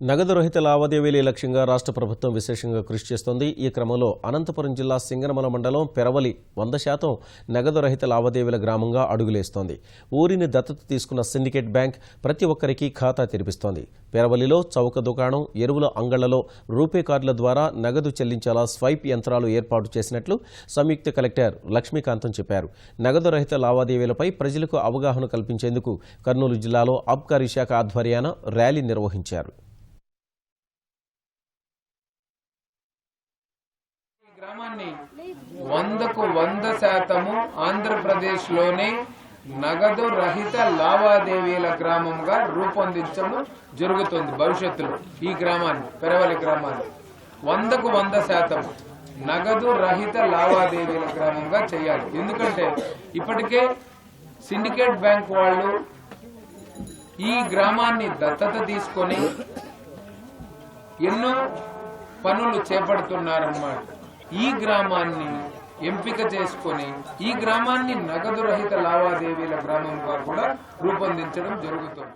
నగదు రహిత లావాదేవీల లక్ష్యంగా రాష్ట్ర ప్రభుత్వం విశేషంగా కృషి చేస్తోంది. ఈ క్రమంలో అనంతపురం జిల్లా సింగనమల మండలం పెరవలి 100% నగదు రహిత లావాదేవీల గ్రామంగా అడుగులేస్తోంది. ఊరిని దత్తత తీసుకున్న సిండికేట్ బ్యాంక్ ప్రతి ఒక్కరికి ఖాతా తెరిపిస్తోంది. పెరవలిలో చౌక దుకాణం, ఎరువుల అంగళ్లలో రూపే కార్డుల ద్వారా నగదు చెల్లించేలా స్వైప్ యంత్రాలు ఏర్పాటు చేసినట్లు సంయుక్త కలెక్టర్ లక్ష్మీకాంతం చెప్పారు. నగదు రహిత లావాదేవీలపై ప్రజలకు అవగాహన కల్పించేందుకు కర్నూలు జిల్లాలో అబ్కారీ శాఖ ఆధ్వర్యాన ర్యాలీ నిర్వహించారు. గ్రామాన్ని 100% ఆంధ్రప్రదేశ్లోనే నగదు రహిత లావాదేవీల గ్రామంగా రూపొందించడం జరుగుతుంది. భవిష్యత్తులో ఈ గ్రామాన్ని, పెరవలి గ్రామాన్ని 100% నగదు రహిత లావాదేవీల గ్రామంగా చేయాలి. ఎందుకంటే ఇప్పటికే సిండికేట్ బ్యాంక్ వాళ్ళు ఈ గ్రామాన్ని దత్తత తీసుకొని ఎన్నో పనులు చేపడుతున్నారన్నమాట. ఈ గ్రామాన్ని ఎంపిక చేసుకొని ఈ గ్రామాన్ని నగదు రహిత లావాదేవీల గ్రామంగా కూడా రూపొందించడం జరుగుతుంది.